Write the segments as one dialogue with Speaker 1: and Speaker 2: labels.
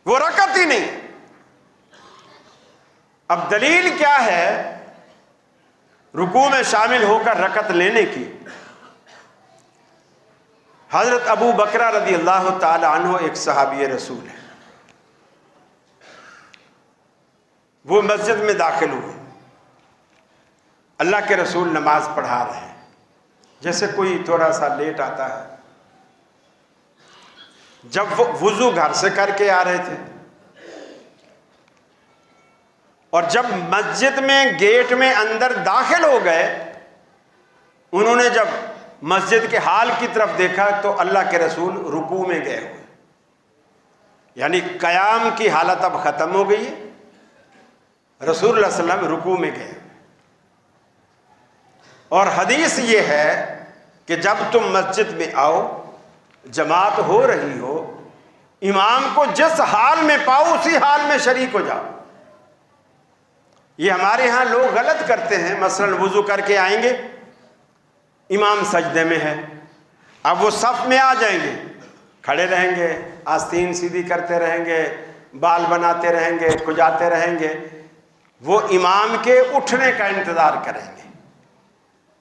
Speaker 1: वो रकत ही नहीं। अब दलील क्या है रुकू में शामिल होकर रकत लेने की? हजरत अबू बकरा रदी अल्लाह ताला अन्हु एक सहाबी रसूल है। वो मस्जिद में दाखिल हुए, अल्लाह के रसूल नमाज पढ़ा रहे हैं। जैसे कोई थोड़ा सा लेट आता है, जब वो वुजू घर से करके आ रहे थे और जब मस्जिद में गेट में अंदर दाखिल हो गए, उन्होंने जब मस्जिद के हाल की तरफ देखा तो अल्लाह के रसूल रुकू में गए हुए, यानी कयाम की हालत अब खत्म हो गई है, रसूल सल्लल्लाहु अलैहि वसल्लम रुकू में गए। और हदीस ये है कि जब तुम मस्जिद में आओ, जमात हो रही हो, इमाम को जिस हाल में पाओ उसी हाल में शरीक हो जाओ। ये हमारे यहाँ लोग गलत करते हैं। मसलन वुजू करके आएंगे, इमाम सजदे में है, अब वो सफ में आ जाएंगे, खड़े रहेंगे, आस्तीन सीधी करते रहेंगे, बाल बनाते रहेंगे, खुजाते रहेंगे, वो इमाम के उठने का इंतज़ार करेंगे।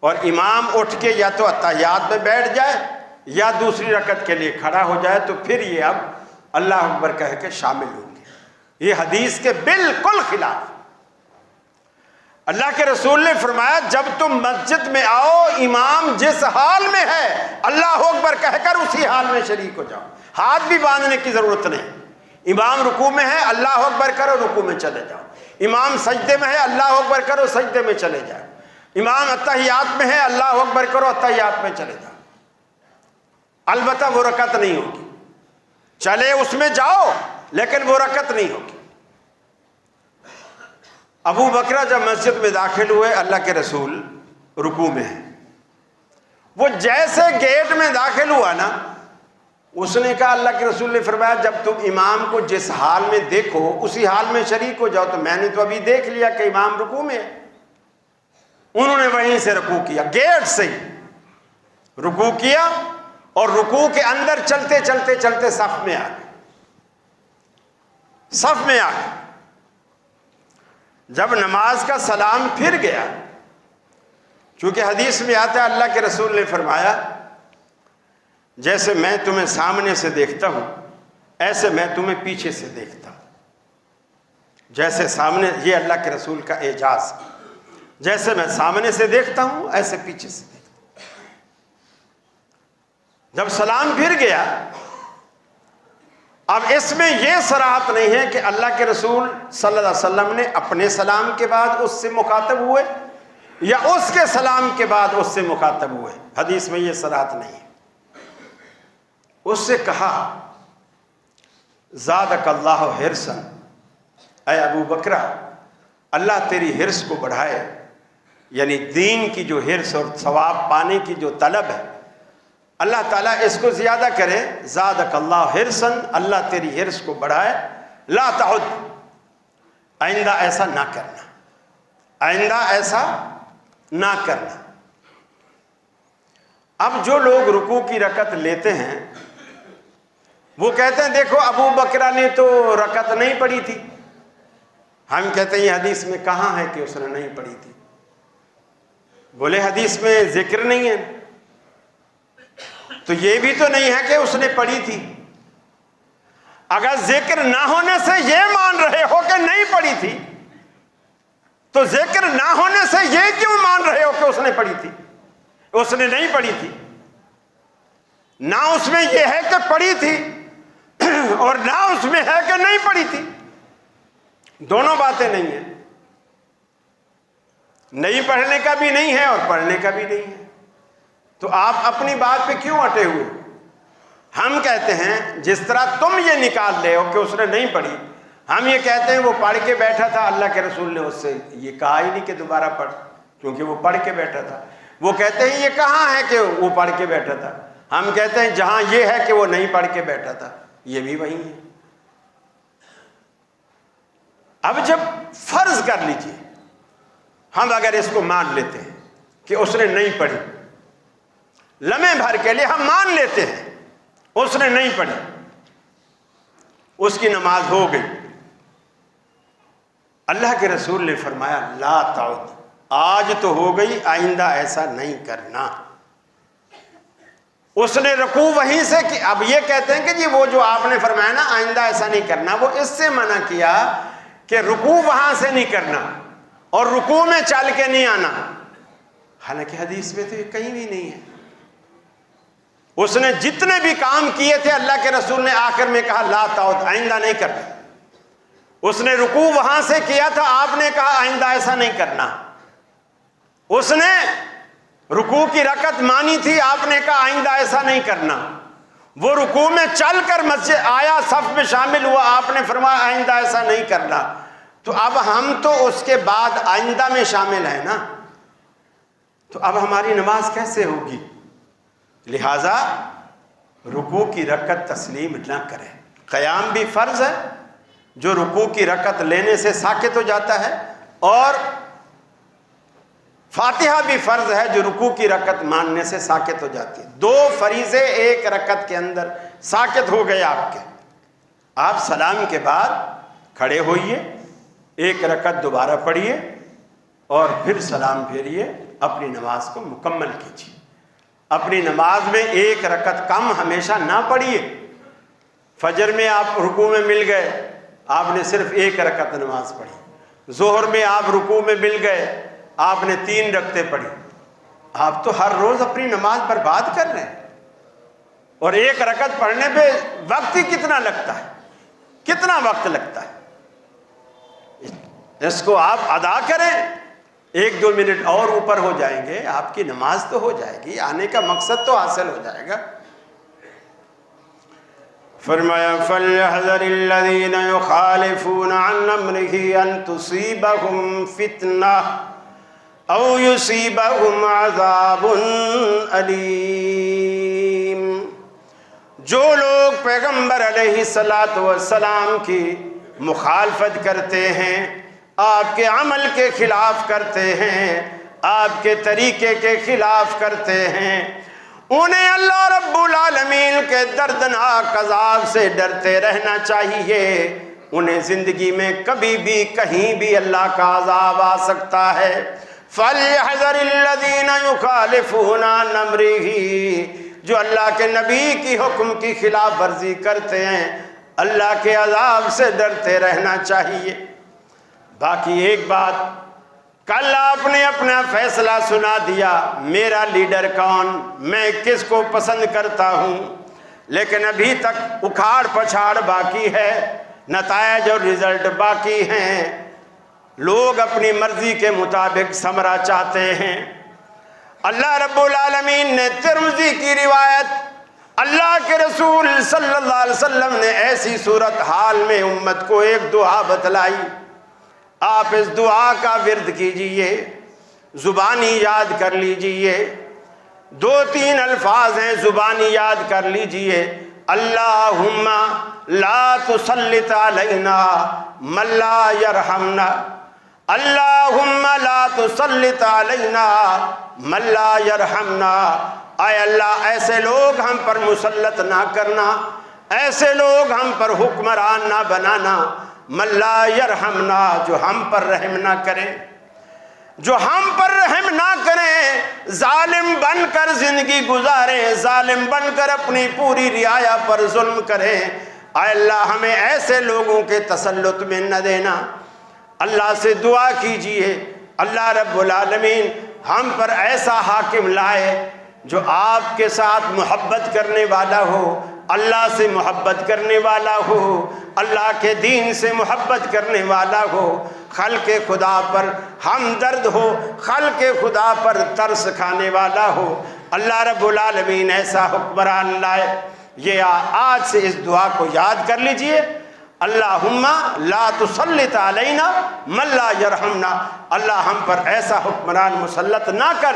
Speaker 1: और इमाम उठ के या तो अत्तहियात में बैठ जाए या दूसरी रकत के लिए खड़ा हो जाए, तो फिर ये अब अल्लाह अकबर कह के शामिल होंगे। ये हदीस के बिल्कुल खिलाफ। अल्लाह के रसूल ने फरमाया जब तुम मस्जिद में आओ, इमाम जिस हाल में है अल्लाह अकबर कहकर उसी हाल में शरीक हो जाओ। हाथ भी बांधने की जरूरत नहीं। इमाम रुकू में है, अल्लाह अकबर करो, रुकू में चले जाओ। इमाम सजदे में है, अल्लाह अकबर करो, सजदे में चले जाओ। इमाम अत्तहियात में है, अल्लाह अकबर करो, अत्तहियात में चले जाओ। अलबत्ता वो रकत नहीं होगी, चले उसमें जाओ लेकिन वो रकत नहीं होगी। अबू बकरा जब मस्जिद में दाखिल हुए, अल्लाह के रसूल रुकू में है। वो जैसे गेट में दाखिल हुआ ना, उसने कहा, अल्लाह के रसूल ने फरमाया जब तुम इमाम को जिस हाल में देखो उसी हाल में शरीक हो जाओ। तो मैंने तो अभी देख लिया कि इमाम रुकू में है। उन्होंने वहीं से रुकू किया, गेट से ही रुकू किया और रुकू के अंदर चलते चलते चलते सफ में आ गए। सफ में आ गए। जब नमाज का सलाम फिर गया, क्योंकि हदीस में आता है अल्लाह के रसूल ने फरमाया जैसे मैं तुम्हें सामने से देखता हूं ऐसे मैं तुम्हें पीछे से देखता हूं। जैसे सामने, ये अल्लाह के रसूल का एजाज, जैसे मैं सामने से देखता हूं ऐसे पीछे से देखता हूं। जब सलाम फिर गया, अब इसमें यह सराहत नहीं है कि अल्लाह के रसूल सल्लल्लाहु अलैहि वसल्लम ने अपने सलाम के बाद उससे मुखातब हुए या उसके सलाम के बाद उससे मुखातब हुए। हदीस में यह सराहत नहीं है। उससे कहा ज़ादकल्लाहु हिरसन, ऐ अबू बकरा अल्लाह तेरी हिर्स को बढ़ाए, यानी दीन की जो हिर्स और सवाब पाने की जो तलब है, अल्लाह ताला इसको ज़्यादा करे। ज़ादकल्लाहु हिरसन, अल्लाह तेरी हिर्स को बढ़ाए। ला तउद, आइंदा ऐसा ना करना, आइंदा ऐसा ना करना। अब जो लोग रुकू की रकत लेते हैं वो कहते हैं देखो अबू बकरा ने तो रकत नहीं पढ़ी थी। हम कहते हैं ये हदीस में कहाँ है कि उसने नहीं पढ़ी थी? बोले हदीस में जिक्र नहीं है, तो ये भी तो नहीं है कि उसने पढ़ी थी। अगर जिक्र ना होने से ये मान रहे हो कि नहीं पढ़ी थी, तो जिक्र ना होने से ये क्यों मान रहे हो कि उसने पढ़ी थी? उसने नहीं पढ़ी थी। ना उसमें यह है कि पढ़ी थी और ना उसमें है कि नहीं पढ़ी थी। दोनों बातें नहीं है। नहीं पढ़ने का भी नहीं है और पढ़ने का भी नहीं है। तो आप अपनी बात पे क्यों अटे हुए? हम कहते हैं जिस तरह तुम ये निकाल ले हो कि उसने नहीं पढ़ी, हम ये कहते हैं वो पढ़ के बैठा था, अल्लाह के रसूल ने उससे ये कहा ही नहीं कि दोबारा पढ़, क्योंकि वो पढ़ के बैठा था। वो कहते हैं ये कहाँ है कि वो पढ़ के बैठा था। हम कहते हैं जहां ये है कि वो नहीं पढ़ के बैठा था, ये भी वही है। अब जब फर्ज कर लीजिए हम अगर इसको मान लेते हैं कि उसने नहीं पढ़ी, लम्हे भर के लिए हम मान लेते हैं उसने नहीं पढ़ी, उसकी नमाज हो गई। अल्लाह के रसूल ने फरमाया ला ताउद, आज तो हो गई, आइंदा ऐसा नहीं करना। उसने रुकू वहीं से कि अब ये कहते हैं कि जी वो जो आपने फरमाया ना आइंदा ऐसा नहीं करना, वो इससे मना किया कि रुकू वहां से नहीं करना और रुकू में चल के नहीं आना। हालांकि हदीस में तो ये कहीं भी नहीं है। उसने जितने भी काम किए थे अल्लाह के रसूल ने आखिर में कहा ला ताउद, आइंदा नहीं करना। उसने रुकू वहां से किया था, आपने कहा आइंदा ऐसा नहीं करना। उसने रुकू की रकत मानी थी, आपने कहा आइंदा ऐसा नहीं करना। वो रुकू में चलकर मस्जिद आया, सफ में शामिल हुआ, आपने फरमाया आइंदा ऐसा नहीं करना। तो अब हम तो उसके बाद आइंदा में शामिल है ना, तो अब हमारी नमाज कैसे होगी? लिहाजा रुकू की रकत तस्लीम न करें। क़याम भी फर्ज है, जो रुकू की रकत लेने से साकित हो जाता है, और फातिहा भी फर्ज है जो रुकू की रकत मानने से साकित हो जाती है। दो फरीज़े एक रकत के अंदर साकित हो गए आपके। आप सलाम के बाद खड़े होइए, एक रकत दोबारा पढ़िए और फिर सलाम फेरिए, अपनी नमाज को मुकम्मल कीजिए। अपनी नमाज में एक रकत कम हमेशा ना पढ़िए। फजर में आप रुकू में मिल गए, आपने सिर्फ एक रकत नमाज पढ़ी। जोहर में आप रुकू में मिल गए, आपने 3 रकतें पढ़ी। आप तो हर रोज अपनी नमाज बर्बाद कर रहे हैं। और एक रकत पढ़ने पे वक्त ही कितना लगता है, कितना वक्त लगता है। इसको आप अदा करें, 1-2 मिनट और ऊपर हो जाएंगे, आपकी नमाज तो हो जाएगी, आने का मकसद तो हासिल हो जाएगा। फरमाया फल्यहज़रिल्लज़ीना युखालिफूना अन अम्रिही अन तुसीबहुम फितना औ युसीबहुम अज़ाबुन अलीम। जो लोग पैगम्बर अलैहिस्सलातु वस्सलाम की मुखालफत करते हैं, आपके अमल के खिलाफ करते हैं, आपके तरीके के खिलाफ करते हैं, उन्हें अल्लाह रब्बुल आलमीन के दर्दनाक अज़ाब से डरते रहना चाहिए। उन्हें जिंदगी में कभी भी कहीं भी अल्लाह का अज़ाब आ सकता है। फल्यहज़रिल्लज़ीना युखालिफूना अन अम्रिही, जो अल्लाह के नबी की हुक्म की खिलाफ वर्जी करते हैं, अल्लाह के अज़ाब से डरते रहना चाहिए। बाकी एक बात, कल आपने अपना फैसला सुना दिया, मेरा लीडर कौन, मैं किसको पसंद करता हूँ, लेकिन अभी तक उखाड़ पछाड़ बाकी है, नतायज और रिजल्ट बाकी हैं। लोग अपनी मर्जी के मुताबिक समरा चाहते हैं। अल्लाह रब्बुल आलमीन ने तिर्मिज़ी की रिवायत, अल्लाह के रसूल सल्लल्लाहु अलैहि वसल्लम ने ऐसी सूरत हाल में उम्मत को एक दुआ बतलाई। आप इस दुआ का विर्द कीजिए, ज़ुबानी याद कर लीजिए। 2-3 अल्फाज हैं, ज़ुबानी याद कर लीजिए। अल्लाहुम्मा ला तुसल्लित अलैना मन ला यरहमना, अल्लाहुम्मा ला तुसल्लित अलैना मन ला यरहमना। आय अल्लाह, ऐसे लोग हम पर मुसल्लत ना करना, ऐसे लोग हम पर हुक्मरान ना बनाना, मल्ला यरहमना, जो हम पर रहम ना करें, जो हम पर रहम ना करें, जालिम बनकर जिंदगी गुजारें, जालिम बनकर अपनी पूरी रियाया पर जुल्म करें। आय अल्लाह, हमें ऐसे लोगों के तसल्लुत में न देना। अल्लाह से दुआ कीजिए, अल्लाह रब्बुल आलमीन हम पर ऐसा हाकिम लाए जो आपके साथ मोहब्बत करने वाला हो, अल्लाह से मोहब्बत करने वाला हो, अल्लाह के दीन से मोहब्बत करने वाला हो, खल्क़े खुदा पर हमदर्द हो, खल्क़े खुदा पर तरस खाने वाला हो। अल्लाह रब्बुल आलमीन ऐसा हुक्मरान लाए। ये आज से इस दुआ को याद कर लीजिए, अल्लाहुम्मा ला तुसल्लित अलैना मन ला यरहमना। अल्लाह हम पर ऐसा हुक्मरान मुसल्लत ना कर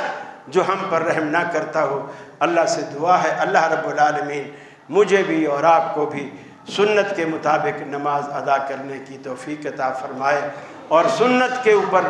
Speaker 1: जो हम पर रहम ना करता हो। अल्लाह से दुआ है, अल्लाह रब्बुल आलमीन मुझे भी और आपको भी सुन्नत के मुताबिक नमाज अदा करने की तौफीक अता फरमाए और सुन्नत के ऊपर